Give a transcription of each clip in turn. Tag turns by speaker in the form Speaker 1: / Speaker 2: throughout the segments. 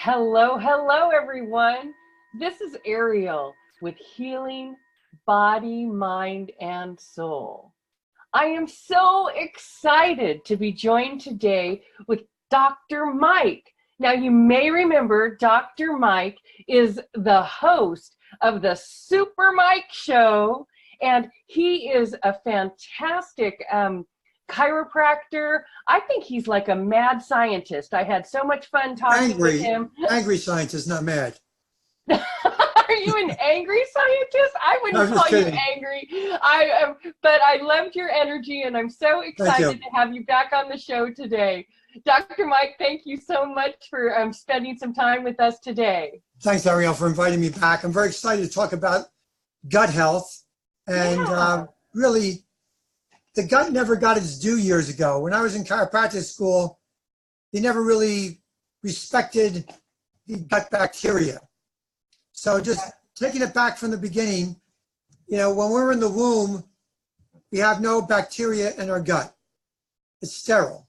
Speaker 1: Hello, hello, everyone. This is Aeriol with Healing Body, Mind, and Soul. I am so excited to be joined today with Dr. Mike. Now, you may remember Dr. Mike is the host of the Super Mike Show, and he is a fantastic chiropractor. I think he's like a mad scientist. I had so much fun talking with him.
Speaker 2: Angry scientist, not mad.
Speaker 1: Are you an angry scientist? I wouldn't call you angry. But I loved your energy, and I'm so excited to have you back on the show today. Dr. Mike, thank you so much for spending some time with us today.
Speaker 2: Thanks, Ariel, for inviting me back. I'm very excited to talk about gut health. And really, the gut never got its due years ago. When I was in chiropractic school, they never really respected the gut bacteria. So just taking it back from the beginning, when we're in the womb, we have no bacteria in our gut. It's sterile.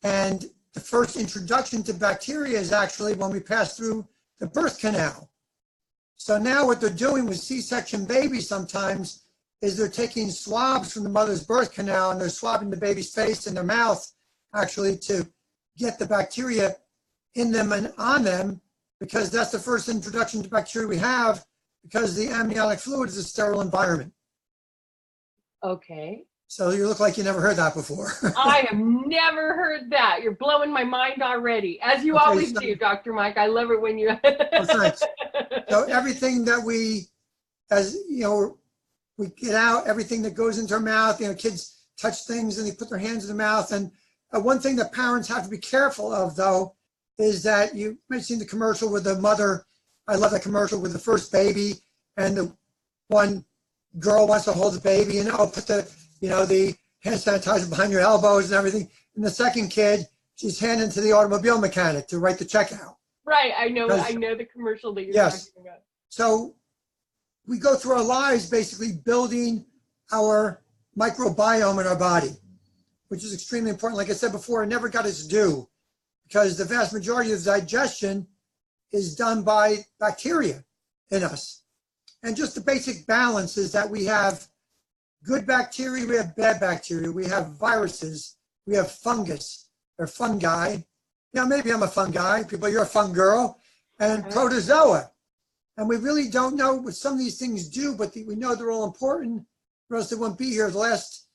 Speaker 2: And the first introduction to bacteria is actually when we pass through the birth canal. So now what they're doing with C-section babies sometimes is they're taking swabs from the mother's birth canal and they're swabbing the baby's face and their mouth actually to get the bacteria in them and on them, because that's the first introduction to bacteria we have, because the amniotic fluid is a sterile environment.
Speaker 1: Okay.
Speaker 2: So you look like you never heard that before.
Speaker 1: I have never heard that. You're blowing my mind already, as you always do, Dr. Mike. I love it when you...
Speaker 2: Oh, thanks. So everything that we get out, everything that goes into our mouth, kids touch things and they put their hands in the mouth. And one thing that parents have to be careful of, though, is that you might have seen the commercial with the mother. I love that commercial with the first baby, and the one girl wants to hold the baby and put the hand sanitizer behind your elbows and everything. And the second kid, she's handing to the automobile mechanic to write the check out.
Speaker 1: Right, I know the commercial that you're talking about.
Speaker 2: So we go through our lives basically building our microbiome in our body, which is extremely important. Like I said before, it never got its due, because the vast majority of digestion is done by bacteria in us. And just the basic balance is that we have good bacteria, we have bad bacteria, we have viruses, we have fungus, or fungi. Maybe I'm a fun guy, people, you're a fun girl, and protozoa. And we really don't know what some of these things do, but we know they're all important, or else they wouldn't be here. The last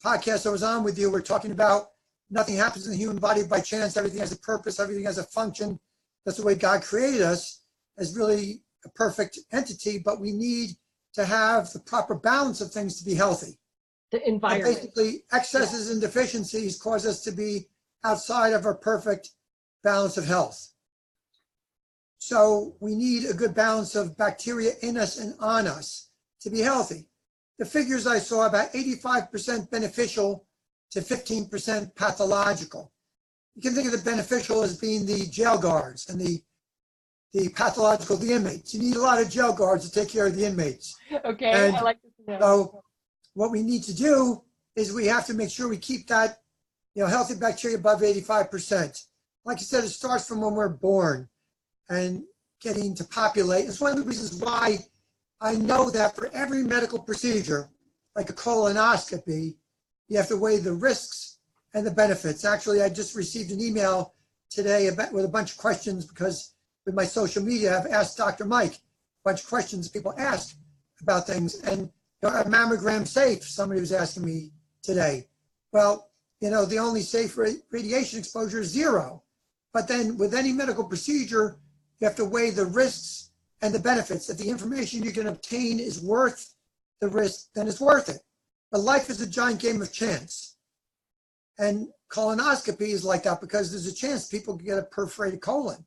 Speaker 2: podcast I was on with you, we're talking about nothing happens in the human body by chance. Everything has a purpose, everything has a function. That's the way God created us, as really a perfect entity, but we need to have the proper balance of things to be healthy.
Speaker 1: The environment.
Speaker 2: And basically, excesses and deficiencies cause us to be outside of our perfect balance of health. So we need a good balance of bacteria in us and on us to be healthy. The figures I saw, about 85% beneficial to 15% pathological. You can think of the beneficial as being the jail guards, and the pathological, the inmates. You need a lot of jail guards to take care of the inmates.
Speaker 1: Okay,
Speaker 2: and
Speaker 1: I like this to know.
Speaker 2: So what we need to do is we have to make sure we keep that healthy bacteria above 85%. Like I said, it starts from when we're born and getting to populate. It's one of the reasons why I know that for every medical procedure, like a colonoscopy, you have to weigh the risks and the benefits. Actually, I just received an email today with a bunch of questions, because with my social media, I've asked Dr. Mike a bunch of questions people ask about things. And are mammogram safe? Somebody was asking me today. Well, the only safe radiation exposure is 0. But then with any medical procedure, you have to weigh the risks and the benefits. If the information you can obtain is worth the risk, then it's worth it. But life is a giant game of chance. And colonoscopy is like that, because there's a chance people could get a perforated colon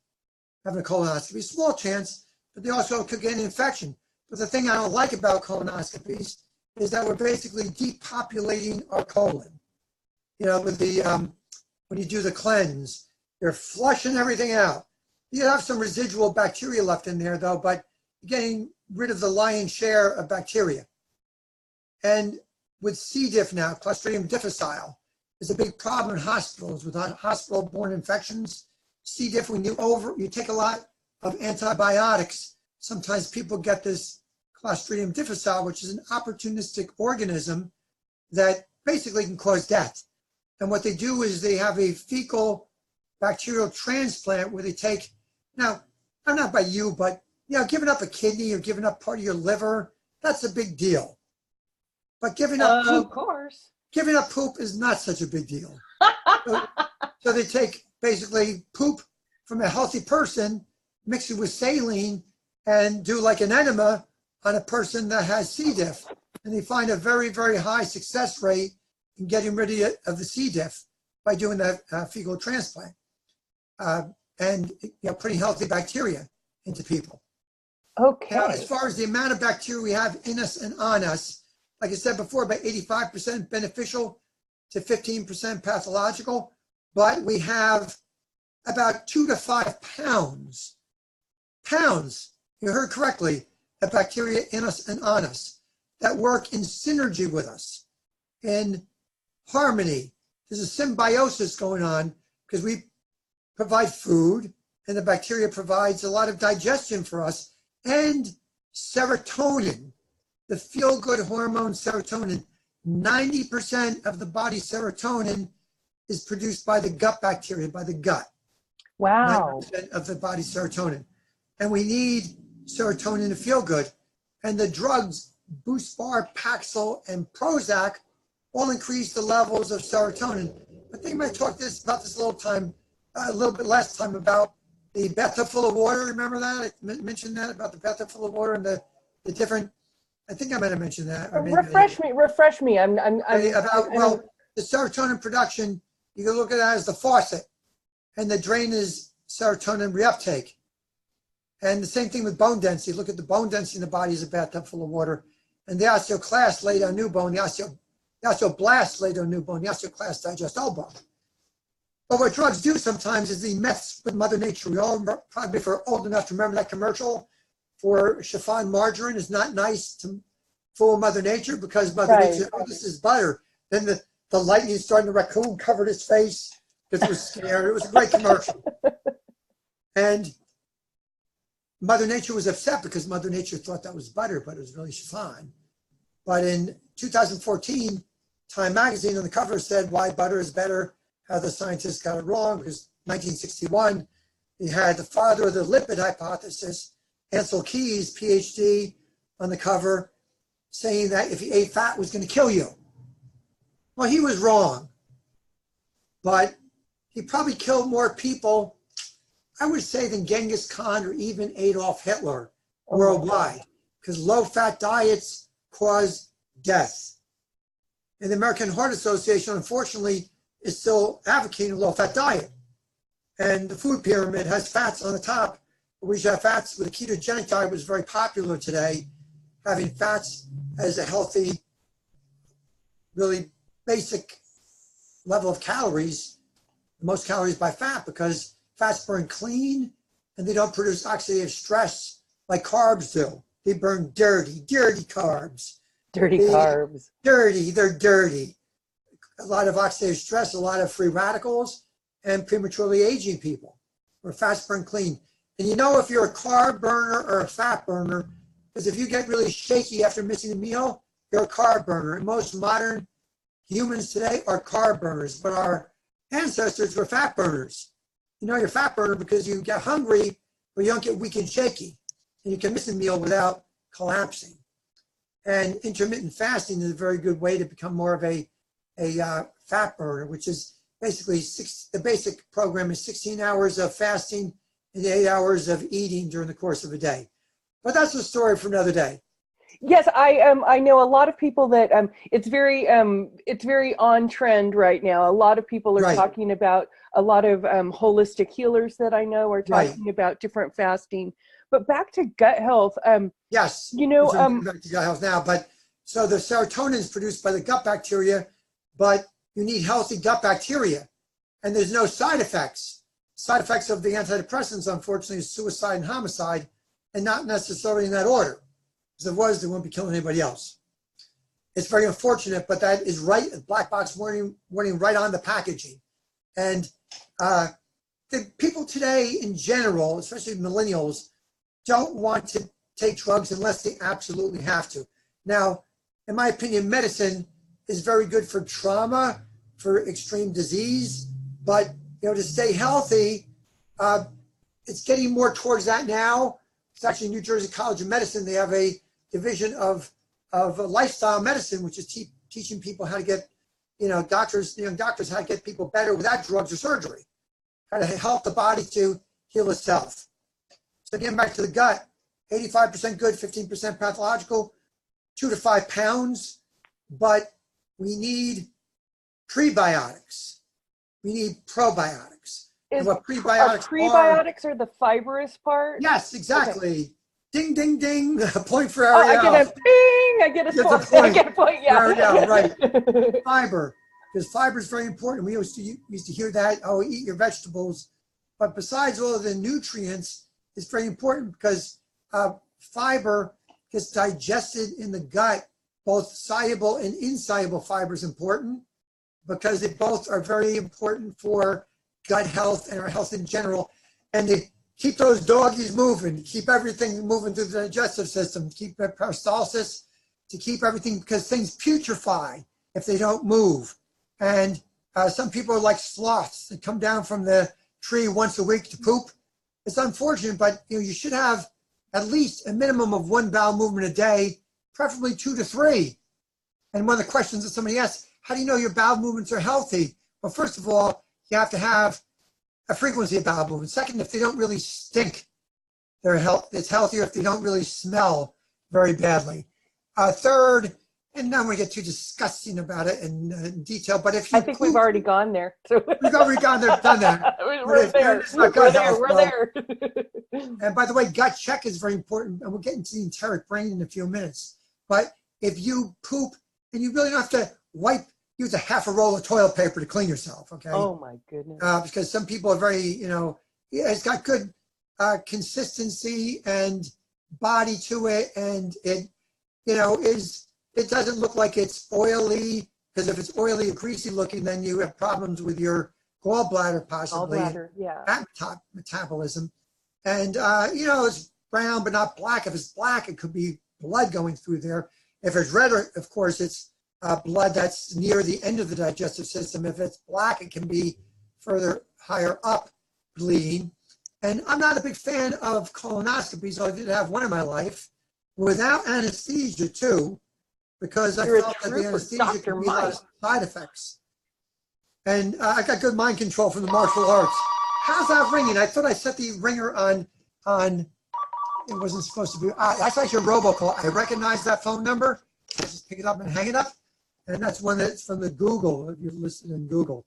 Speaker 2: having a colonoscopy. A small chance, but they also could get an infection. But the thing I don't like about colonoscopies is that we're basically depopulating our colon. With the when you do the cleanse, you're flushing everything out. You have some residual bacteria left in there, though, but you're getting rid of the lion's share of bacteria. And with C. diff now, Clostridium difficile, is a big problem in hospitals with hospital-borne infections. C. diff, when you take a lot of antibiotics, sometimes people get this Clostridium difficile, which is an opportunistic organism that basically can cause death. And what they do is they have a fecal bacterial transplant where they take, now, I'm not by you, but giving up a kidney or giving up part of your liver, that's a big deal. But giving up poop,
Speaker 1: of course,
Speaker 2: giving up poop is not such a big deal. So they take basically poop from a healthy person, mix it with saline, and do like an enema on a person that has C. diff. And they find a very, very high success rate in getting rid of the C. diff by doing that fecal transplant and putting healthy bacteria into people.
Speaker 1: Okay.
Speaker 2: Now, as far as the amount of bacteria we have in us and on us, like I said before, about 85% beneficial to 15% pathological, but we have about 2 to 5 pounds, you heard correctly, of bacteria in us and on us that work in synergy with us, in harmony. There's a symbiosis going on because we provide food and the bacteria provides a lot of digestion for us, and serotonin, the feel-good hormone serotonin. 90% of the body's serotonin is produced by the gut bacteria, by the gut.
Speaker 1: Wow.
Speaker 2: 90% of the body's serotonin. And we need serotonin to feel good. And the drugs, Buspar, Paxil, and Prozac, all increase the levels of serotonin. I think I might talk about this a little bit last time about the bathtub full of water. Remember that? I mentioned that about the bathtub full of water and the different, I think I might have mentioned that. Or maybe
Speaker 1: refresh me.
Speaker 2: The serotonin production, you can look at it as the faucet, and the drain is serotonin reuptake. And the same thing with bone density. Look at the bone density in the body is a bathtub full of water. And the osteoclast lay down new bone, the osteoblast lay down new bone, the osteoclast digest old bone. But what drugs do sometimes is they mess with Mother Nature. We all probably, if we're old enough to remember that commercial for chiffon margarine is not nice to fool Mother Nature because Mother Nature, oh, this is butter. Then the lightning started, the raccoon covered his face because it was scared. It was a great commercial. And Mother Nature was upset because Mother Nature thought that was butter, but it was really chiffon. But in 2014, Time magazine on the cover said why butter is better, how the scientists got it wrong, because 1961, you had the father of the lipid hypothesis, Ansel Keys, PhD, on the cover, saying that if you ate fat, it was going to kill you. Well, he was wrong, but he probably killed more people, I would say, than Genghis Khan or even Adolf Hitler worldwide, because low-fat diets cause death. And the American Heart Association, unfortunately, is still advocating a low-fat diet. And the food pyramid has fats on the top. We should have fats with a ketogenic diet, was very popular today, having fats as a healthy, really basic level of calories, most calories by fat, because fats burn clean and they don't produce oxidative stress like carbs do. They burn dirty carbs. Carbs. They're dirty. A lot of oxidative stress, a lot of free radicals, and prematurely aging people, where fats burn clean. And you know if you're a carb burner or a fat burner, because if you get really shaky after missing a meal, you're a carb burner. And most modern humans today are carb burners, but our ancestors were fat burners. You know you're a fat burner because you get hungry, but you don't get weak and shaky. And you can miss a meal without collapsing. And intermittent fasting is a very good way to become more of a fat burner, which is basically the basic program is 16 hours of fasting and 8 hours of eating during the course of a day. But that's a story for another day.
Speaker 1: Yes, I know a lot of people that it's very on trend right now. A lot of people are talking about, a lot of holistic healers that I know are talking about different fasting. But back to gut health.
Speaker 2: Yes,
Speaker 1: you know,
Speaker 2: back to gut health now. But so the serotonin is produced by the gut bacteria, but you need healthy gut bacteria, and there's no side effects. Side effects of the antidepressants, unfortunately, is suicide and homicide, and not necessarily in that order. Because if it was, they wouldn't be killing anybody else. It's very unfortunate, but that is right, black box warning right on the packaging. And the people today in general, especially millennials, don't want to take drugs unless they absolutely have to. Now, in my opinion, medicine is very good for trauma, for extreme disease, but to stay healthy, it's getting more towards that now. It's actually New Jersey College of Medicine. They have a division of lifestyle medicine, which is teaching people how to get, young doctors how to get people better without drugs or surgery, how to help the body to heal itself. So getting back to the gut, 85% good, 15% pathological, 2 to 5 pounds, but we need prebiotics. We need probiotics. And what
Speaker 1: prebiotics are the fibrous part?
Speaker 2: Yes, exactly. Okay. Ding, ding, ding. A point for
Speaker 1: Aeriol.
Speaker 2: I
Speaker 1: get a ping. I get a point. Yeah.
Speaker 2: Aeriol, right. Fiber, because fiber is very important. We used to hear that. Oh, eat your vegetables. But besides all of the nutrients, it's very important because fiber gets digested in the gut. Both soluble and insoluble fiber is important because they both are very important for gut health and our health in general. And to keep those doggies moving, keep everything moving through the digestive system, keep peristalsis, to keep everything, because things putrefy if they don't move. And some people are like sloths that come down from the tree once a week to poop. It's unfortunate, but you should have at least a minimum of 1 bowel movement a day, preferably 2 to 3. And one of the questions that somebody asks, how do you know your bowel movements are healthy? Well, first of all, you have to have a frequency of bowel movements. Second, if they don't really stink, it's healthier if they don't really smell very badly. Third, and not going to get too disgusting about it in detail, but if you
Speaker 1: I think we've already gone there. So.
Speaker 2: We've already gone there, done that.
Speaker 1: We're there.
Speaker 2: And by the way, gut check is very important, and we'll get into the enteric brain in a few minutes. But if you poop, and you really don't have to use a half a roll of toilet paper to clean yourself, okay?
Speaker 1: Oh my goodness.
Speaker 2: Because some people are very, it's got good consistency and body to it, and it, it doesn't look like it's oily, because if it's oily or greasy looking, then you have problems with your gallbladder possibly.
Speaker 1: Gallbladder, yeah.
Speaker 2: Metabolism. And, it's brown but not black. If it's black, it could be blood going through there. If it's red, of course, it's blood that's near the end of the digestive system. If it's black, it can be further higher up bleeding. And I'm not a big fan of colonoscopies, so I did have one in my life without anesthesia too, because I felt that the anesthesia could be a lot of side effects. And I got good mind control from the martial arts. How's that ringing? I thought I set the ringer on it wasn't supposed to be. That's actually a robocall. I recognize that phone number. I just pick it up and hang it up. And that's one that's from the Google, if you're listening in Google.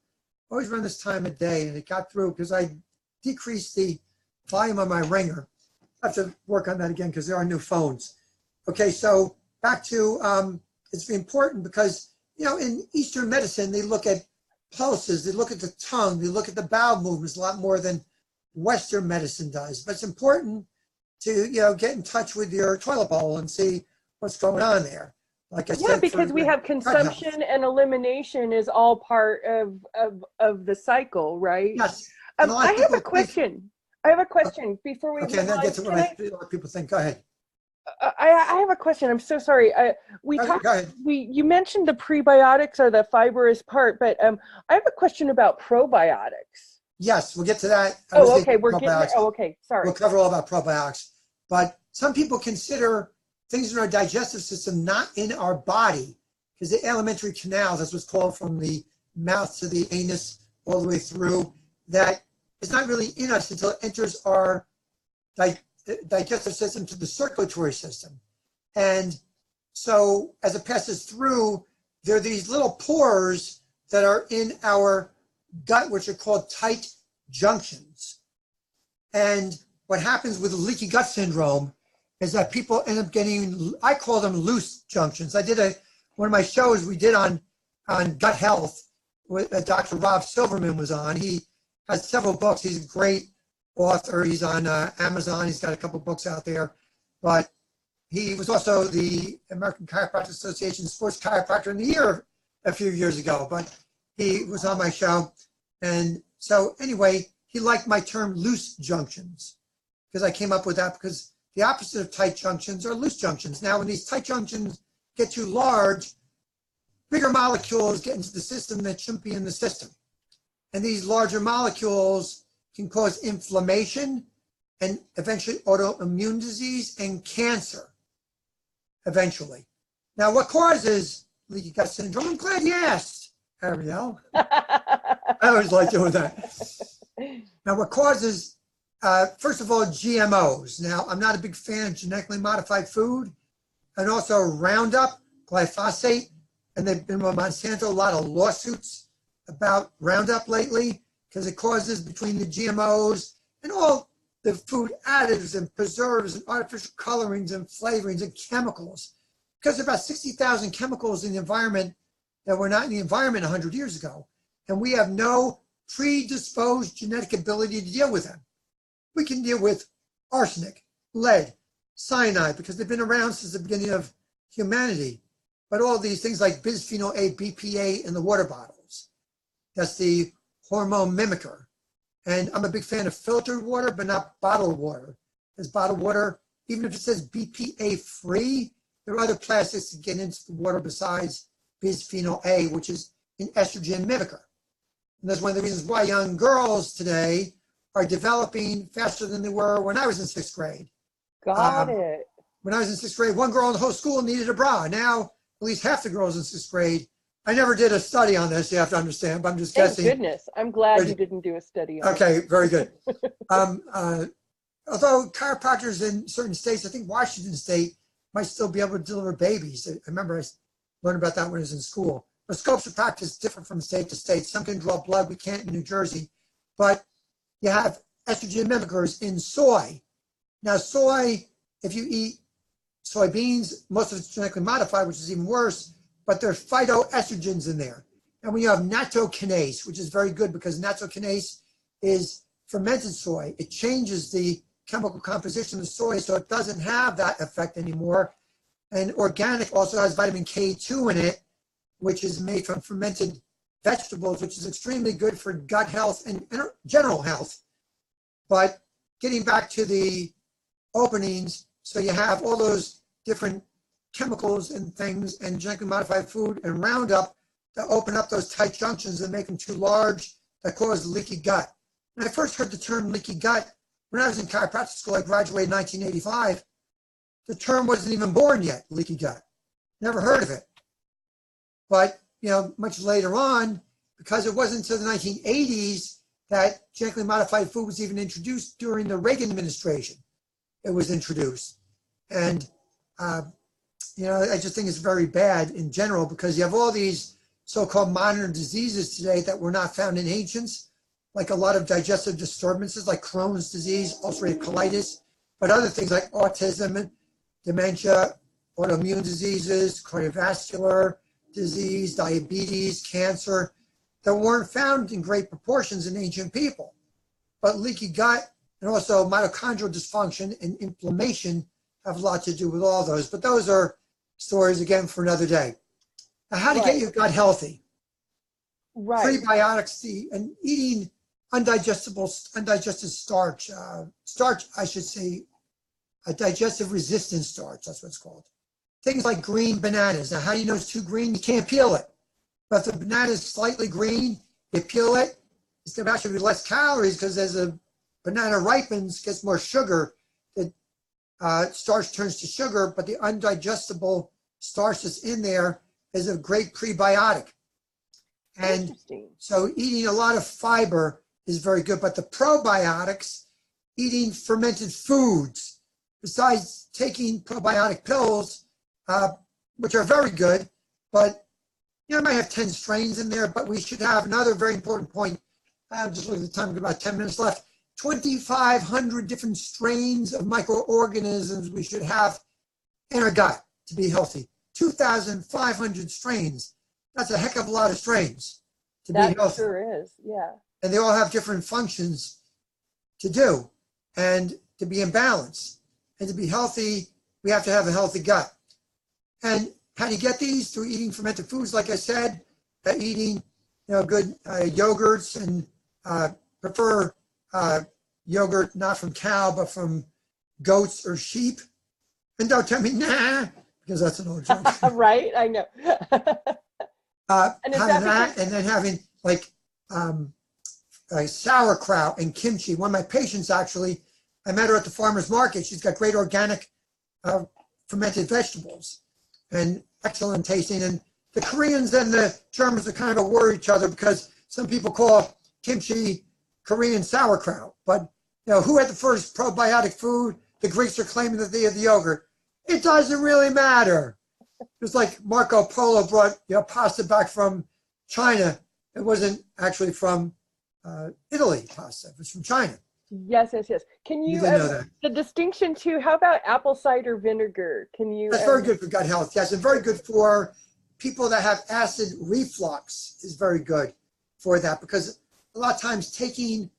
Speaker 2: Always run this time of day, and it got through because I decreased the volume on my ringer. I have to work on that again because there are new phones. Okay, so back to, it's important because, in Eastern medicine, they look at pulses, they look at the tongue, they look at the bowel movements a lot more than Western medicine does. But it's important to, get in touch with your toilet bowl and see what's going on there. Like I said,
Speaker 1: because we have consumption and elimination is all part of the cycle, right?
Speaker 2: Yes.
Speaker 1: I have a question. Before we
Speaker 2: okay, and then get to what people think. Go ahead.
Speaker 1: I have a question. I'm so sorry. You mentioned the prebiotics are the fibrous part, but I have a question about probiotics.
Speaker 2: Yes, we'll get to that.
Speaker 1: Okay. We're getting there. Oh, okay. Sorry.
Speaker 2: We'll cover all about probiotics. But some people consider things in our digestive system not in our body, because the alimentary canals, that's what's called, from the mouth to the anus all the way through, that it's not really in us until it enters our digestive system to the circulatory system. And so as it passes through, there are these little pores that are in our gut, which are called tight junctions. And what happens with leaky gut syndrome is that people end up getting, I call them loose junctions. I did one of my shows we did on gut health with Dr. Rob Silverman was on. He has several books. He's a great author. He's on Amazon. He's got a couple books out there. But he was also the American Chiropractic Association Sports Chiropractor in the Year a few years ago. But he was on my show. And so anyway, he liked my term loose junctions, because I came up with that, because the opposite of tight junctions are loose junctions. Now, when these tight junctions get too large, bigger molecules get into the system that shouldn't be in the system. And these larger molecules can cause inflammation and eventually autoimmune disease and cancer, eventually. Now, what causes leaky gut syndrome? I'm glad you asked, Aeriol. I always like doing that. Now, what causes, first of all, GMOs. Now, I'm not a big fan of genetically modified food, and also Roundup, glyphosate, and there've been with Monsanto a lot of lawsuits about Roundup lately, because it causes, between the GMOs and all the food additives and preserves and artificial colorings and flavorings and chemicals, because there are about 60,000 chemicals in the environment that were not in the environment 100 years ago, and we have no predisposed genetic ability to deal with them. We can deal with arsenic, lead, cyanide, because they've been around since the beginning of humanity. But all these things like bisphenol A, BPA in the water bottles, that's the hormone mimicker. And I'm a big fan of filtered water, but not bottled water. Because bottled water, even if it says BPA free, there are other plastics that get into the water besides bisphenol A, which is an estrogen mimicker. And that's one of the reasons why young girls today are developing faster than they were when I was in 6th grade.
Speaker 1: Got it.
Speaker 2: When I was in 6th grade, one girl in the whole school needed a bra. Now, at least half the girls in 6th grade. I never did a study on this, you have to understand, but I'm just guessing.
Speaker 1: Thank goodness. I'm glad you didn't do a study on it.
Speaker 2: Okay, very good. Although chiropractors in certain states, I think Washington State might still be able to deliver babies. I remember I learned about that when I was in school. But scopes of practice differ from state to state. Some can draw blood, we can't in New Jersey. But you have estrogen mimickers in soy. Now, soy, if you eat soybeans, most of it's genetically modified, which is even worse, but there are phytoestrogens in there. And when you have nattokinase, which is very good because nattokinase is fermented soy, it changes the chemical composition of the soy so it doesn't have that effect anymore. And organic also has vitamin K2 in it, which is made from fermented vegetables, which is extremely good for gut health and general health. But getting back to the openings, so you have all those different chemicals and things and genetically modified food and Roundup that open up those tight junctions and make them too large that cause leaky gut. And I first heard the term leaky gut when I was in chiropractic school. I graduated in 1985. The term wasn't even born yet, leaky gut. Never heard of it. But, you know, much later on, because it wasn't until the 1980s that genetically modified food was even introduced during the Reagan administration. It was introduced. And, you know, I just think it's very bad in general because you have all these so-called modern diseases today that were not found in ancients, like a lot of digestive disturbances like Crohn's disease, ulcerative colitis, but other things like autism, dementia, autoimmune diseases, cardiovascular disease, diabetes, cancer, that weren't found in great proportions in ancient people. But leaky gut and also mitochondrial dysfunction and inflammation have a lot to do with all those. But those are stories, again, for another day. Now, how to get your gut healthy.
Speaker 1: Right.
Speaker 2: Prebiotics, and eating undigested starch, I should say, a digestive resistant starch, that's what it's called. Things like green bananas. Now, how do you know it's too green? You can't peel it. But if the banana is slightly green, you peel it, it's going to actually be less calories because as a banana ripens, gets more sugar, the starch turns to sugar, but the undigestible starch that's in there is a great prebiotic. And so eating a lot of fiber is very good, but the probiotics, eating fermented foods, besides taking probiotic pills, which are very good, but you know, it might have 10 strains in there, but we should have another very important point. I'm just looking at the time, we've got about 10 minutes left. 2,500 different strains of microorganisms we should have in our gut to be healthy. 2,500 strains. That's a heck of a lot of strains to be healthy.
Speaker 1: That sure is, yeah.
Speaker 2: And they all have different functions to do and to be in balance. And to be healthy, we have to have a healthy gut. And how do you get these? Through eating fermented foods, like I said, eating good yogurts, and prefer yogurt, not from cow, but from goats or sheep. And don't tell me, nah, because that's an old joke.
Speaker 1: Right, I know. And
Speaker 2: having that, and then having like sauerkraut and kimchi. One of my patients, actually, I met her at the farmer's market. She's got great organic fermented vegetables and excellent tasting. And the Koreans and the Germans are kind of worry each other because some people call kimchi Korean sauerkraut. But who had the first probiotic food? The Greeks are claiming that they had the yogurt. It doesn't really matter. It's like Marco Polo brought pasta back from China. It wasn't actually from Italy pasta. It was from China.
Speaker 1: Yes. Can you
Speaker 2: know that.
Speaker 1: The distinction too? How about apple cider vinegar? Can you?
Speaker 2: That's very good for gut health. Yes, and very good for people that have acid reflux. Is very good for that, because a lot of times taking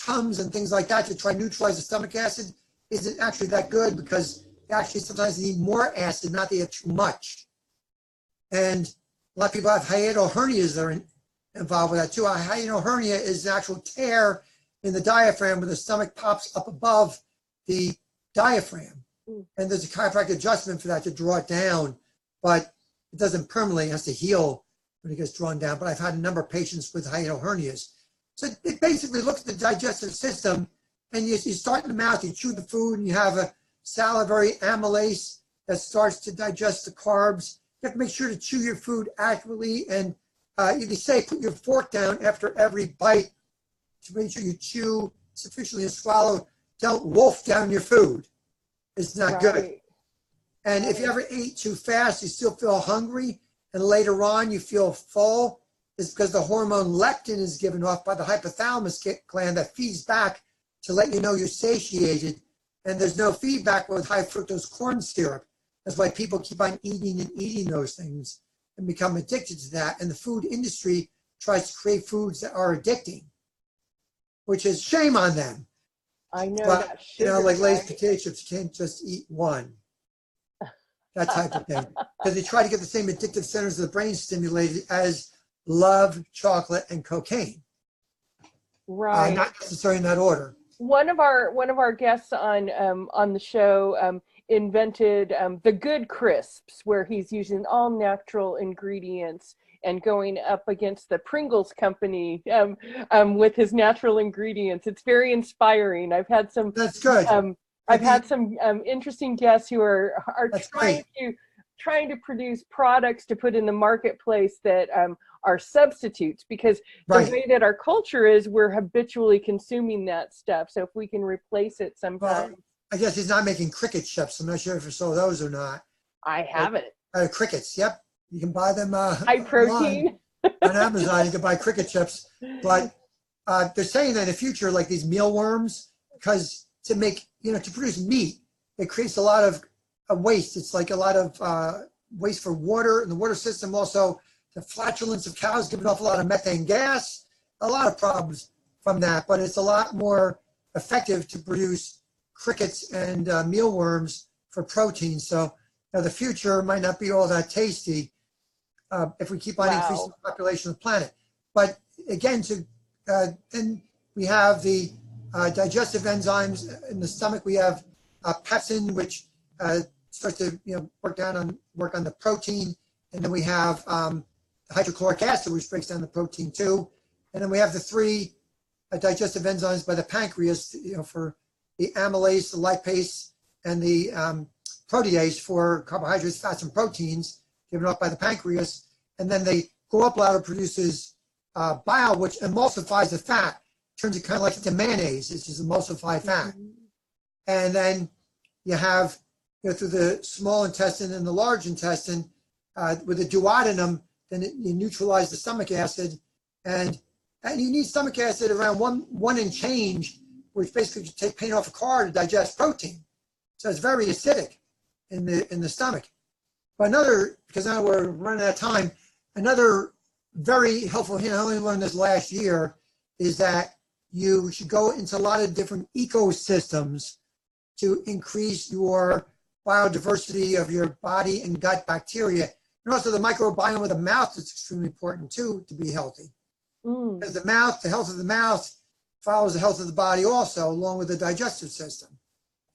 Speaker 2: Tums and things like that to try to neutralize the stomach acid isn't actually that good, because actually sometimes they need more acid, not they have too much. And a lot of people have hiatal hernias that are involved with that too. A hiatal hernia is an actual tear in the diaphragm where the stomach pops up above the diaphragm. And there's a chiropractic adjustment for that to draw it down, but it doesn't permanently. It has to heal when it gets drawn down. But I've had a number of patients with hiatal hernias. So it basically looks at the digestive system, and you start in the mouth, you chew the food, and you have a salivary amylase that starts to digest the carbs. You have to make sure to chew your food accurately, and they say put your fork down after every bite to make sure you chew sufficiently and swallow. Don't wolf down your food. It's not good. And if you ever ate too fast, you still feel hungry, and later on you feel full, it's because the hormone leptin is given off by the hypothalamus gland that feeds back to let you know you're satiated. And there's no feedback with high fructose corn syrup. That's why people keep on eating and eating those things and become addicted to that. And the food industry tries to create foods that are addicting, which is shame on them.
Speaker 1: I know.
Speaker 2: But,
Speaker 1: that sugar,
Speaker 2: like Lay's potato chips, you can't just eat one. That type of thing. Because they try to get the same addictive centers of the brain stimulated as love, chocolate, and cocaine.
Speaker 1: Right.
Speaker 2: Not necessarily in that order.
Speaker 1: One of our guests on the show invented the Good Crisps, where he's using all natural ingredients and going up against the Pringles company with his natural ingredients. It's very inspiring. I've had some.
Speaker 2: That's good.
Speaker 1: I've had some interesting guests who are trying to produce products to put in the marketplace that are substitutes, because the way that our culture is, we're habitually consuming that stuff. So if we can replace it sometimes.
Speaker 2: Well, I guess he's not making cricket chips. I'm not sure if you saw those or not.
Speaker 1: I haven't.
Speaker 2: Crickets, yep. You can buy them
Speaker 1: high protein
Speaker 2: on Amazon. You can buy cricket chips. But they're saying that in the future, like these mealworms, because to produce meat, it creates a lot of waste. It's like a lot of waste for water and the water system. Also, the flatulence of cows giving off a lot of methane gas, a lot of problems from that. But it's a lot more effective to produce crickets and mealworms for protein. So the future might not be all that tasty if we keep on increasing the population of the planet. But again, then we have the digestive enzymes in the stomach. We have pepsin, which starts to work on the protein, and then we have hydrochloric acid, which breaks down the protein too, and then we have the three digestive enzymes by the pancreas, for the amylase, the lipase, and the protease for carbohydrates, fats, and proteins, given off by the pancreas, and then the gallbladder produces bile, which emulsifies the fat, turns it kind of like into mayonnaise. It's just emulsified fat. And then you have, through the small intestine and the large intestine, with the duodenum, then you neutralize the stomach acid. And you need stomach acid around one and change, which basically you take paint off a car to digest protein. So it's very acidic in the stomach. But because now we're running out of time, another very helpful hint, I only learned this last year, is that you should go into a lot of different ecosystems to increase your biodiversity of your body and gut bacteria. And also the microbiome of the mouth is extremely important too to be healthy. Because the health of the mouth follows the health of the body also, along with the digestive system.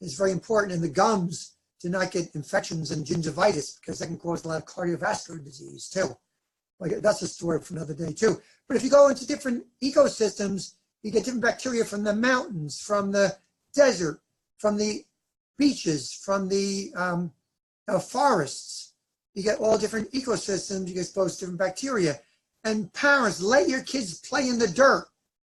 Speaker 2: It's very important in the gums to not get infections and gingivitis, because that can cause a lot of cardiovascular disease too. Like, that's a story for another day too. But if you go into different ecosystems, you get different bacteria from the mountains, from the desert, from the beaches, from the forests. You get all different ecosystems. You get exposed to different bacteria. And parents, let your kids play in the dirt,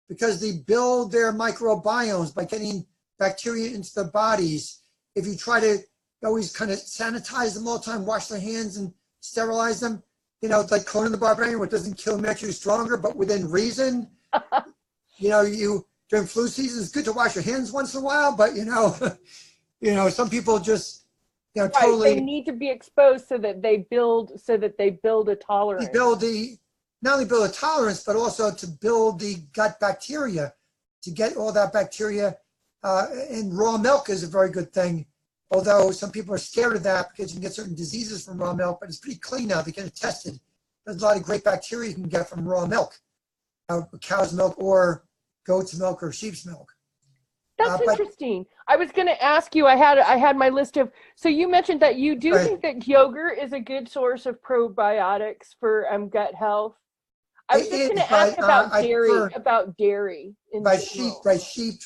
Speaker 2: because they build their microbiomes by getting bacteria into their bodies. If you try to always kind of sanitize them all the time, wash their hands and sterilize them, you know, it's like Conan the Barbarian, what doesn't kill makes you stronger, but within reason. You know, during flu season, it's good to wash your hands once in a while, but you know, some people just, you know, totally.
Speaker 1: They need to be exposed so that they build a tolerance.
Speaker 2: Not only build a tolerance, but also to build the gut bacteria, to get all that bacteria. And raw milk is a very good thing, although some people are scared of that because you can get certain diseases from raw milk, but it's pretty clean now. They get it tested. There's a lot of great bacteria you can get from raw milk, cow's milk or goat's milk or sheep's milk.
Speaker 1: That's interesting. I was going to ask you, I had my list of, so you mentioned that you do think that yogurt is a good source of probiotics for gut health. I was just going to ask about dairy.
Speaker 2: By sheep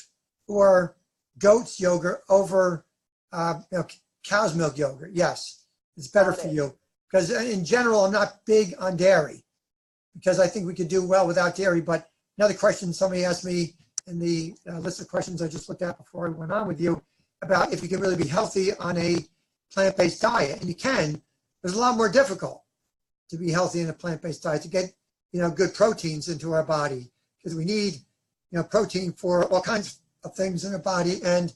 Speaker 2: or goat's yogurt over cow's milk yogurt. Yes, it's better for you. Because in general, I'm not big on dairy, because I think we could do well without dairy. But another question somebody asked me in the list of questions I just looked at before I went on with you about if you can really be healthy on a plant-based diet. And you can. There's a lot more difficult to be healthy in a plant-based diet, to get, you know, good proteins into our body, because we need, you know, protein for all kinds of things in our body. And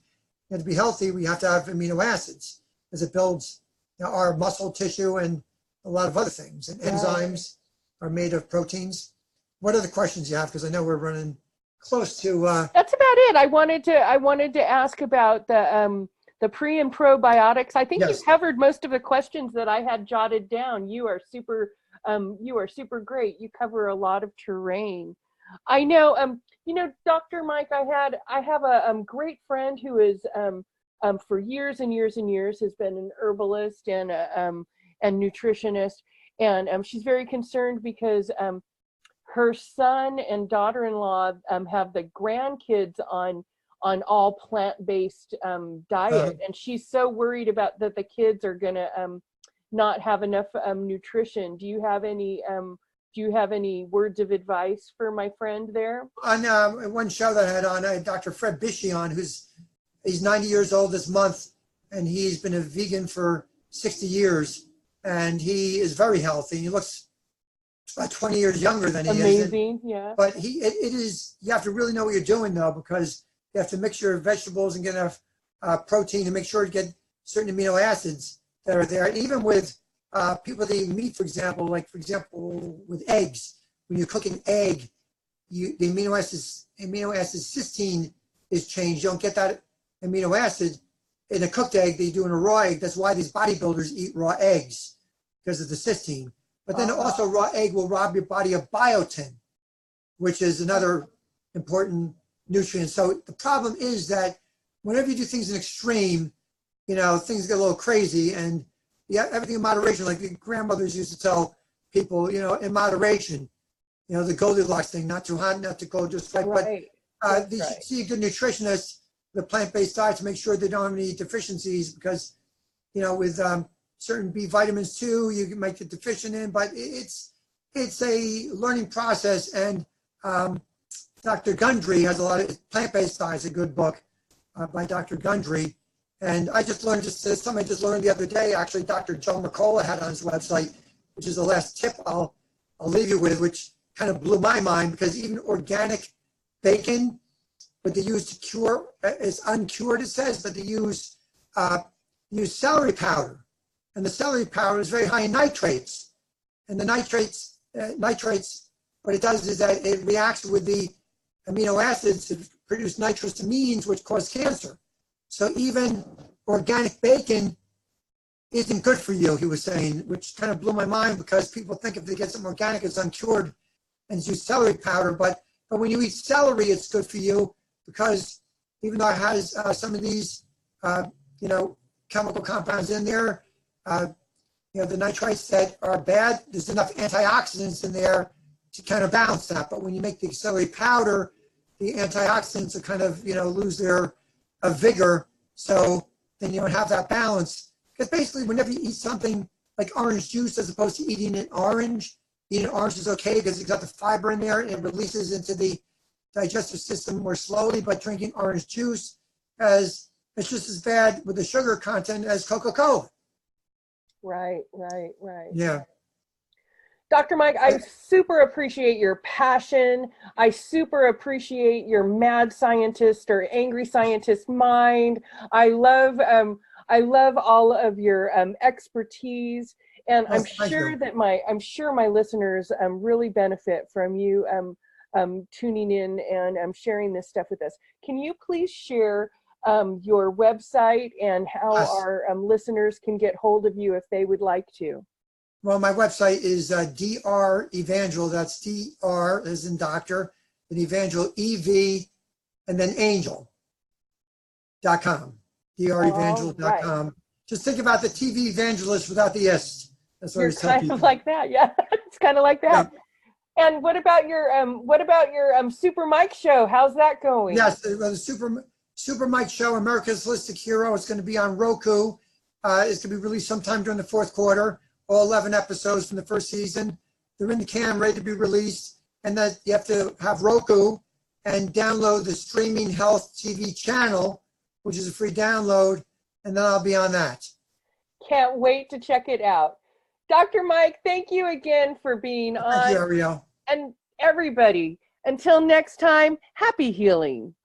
Speaker 2: you know, to be healthy, we have to have amino acids, as it builds, you know, our muscle tissue and a lot of other things. And enzymes are made of proteins. What other questions you have? Because I know we're running close to.
Speaker 1: That's about it. I wanted to ask about the pre and probiotics. I think you covered most of the questions that I had jotted down. You are super great. You cover a lot of terrain. I know, you know, Dr. Mike, I have a great friend who is for years and years and years has been an herbalist and nutritionist, and she's very concerned because her son and daughter-in-law have the grandkids on all plant-based diet, and she's so worried about that the kids are gonna not have enough nutrition. Do you have any words of advice for my friend there?
Speaker 2: On one show that I had on, I had Dr. Fred Bishy on, he's 90 years old this month, and he's been a vegan for 60 years, and he is very healthy. He looks about 20 years younger than he is.
Speaker 1: Amazing, yeah.
Speaker 2: But it is, you have to really know what you're doing though, because you have to mix your vegetables and get enough protein to make sure to get certain amino acids that are there. And even with people that eat meat, for example, with eggs, when you're cooking egg, the amino acid cysteine is changed. You don't get that amino acid in a cooked egg. They do in a raw egg. That's why these bodybuilders eat raw eggs, because of the cysteine. But then also raw egg will rob your body of biotin, which is another important nutrient. So the problem is that whenever you do things in extreme, you know, things get a little crazy, and everything in moderation, like the grandmothers used to tell people, you know, in moderation, you know, the Goldilocks thing, not too hot, not too cold, just right. But you should see a good nutritionist, the plant-based diet, to make sure they don't have any deficiencies, because, you know, with certain B vitamins too, you might get deficient in, but it's a learning process. And Dr. Gundry has a lot of plant-based diets, a good book by Dr. Gundry. And I just learned, something I just learned the other day, actually, Dr. Joe McCullough had on his website, which is the last tip I'll leave you with, which kind of blew my mind, because even organic bacon, what they use to cure, is uncured, it says, but they use celery powder. And the celery powder is very high in nitrates. And the nitrates, what it does is that it reacts with the amino acids to produce nitrosamines, which cause cancer. So even organic bacon isn't good for you, he was saying, which kind of blew my mind, because people think if they get some organic, it's uncured and it's used celery powder. But But when you eat celery, it's good for you because even though it has some of these, chemical compounds in there, the nitrites that are bad, there's enough antioxidants in there to kind of balance that. But when you make the celery powder, the antioxidants are kind of, lose their vigor. So then you don't have that balance. Because basically, whenever you eat something like orange juice, as opposed to eating an orange, eating an orange is okay because it's got the fiber in there and it releases into the digestive system more slowly. But drinking orange juice, it's just as bad with the sugar content as Coca-Cola.
Speaker 1: Right.
Speaker 2: Yeah.
Speaker 1: Dr. Mike, I super appreciate your passion. I super appreciate your mad scientist or angry scientist mind. I love all of your expertise, and I'm sure my listeners really benefit from you tuning in and sharing this stuff with us. Can you please share your website and how our listeners can get hold of you if they would like to?
Speaker 2: Well, my website is Dr. Evangel. That's Dr. as in doctor, and Evangel, EV, and then angel.com. drevangel.com. Right. Just think about the TV evangelist without the S. That's what
Speaker 1: You're kind of like that, yeah. It's kind of like that. Yeah. And what about your Super Mike show? How's that going?
Speaker 2: Yes, the Super Mike show, America's Holistic Hero. It's going to be on Roku. It's going to be released sometime during the fourth quarter. All 11 episodes from the first season. They're in the can, ready to be released. And that you have to have Roku and download the Streaming Health TV channel, which is a free download. And then I'll be on that.
Speaker 1: Can't wait to check it out. Dr. Mike, thank you again for being on.
Speaker 2: Thank you, Aeriol.
Speaker 1: And everybody, until next time, happy healing.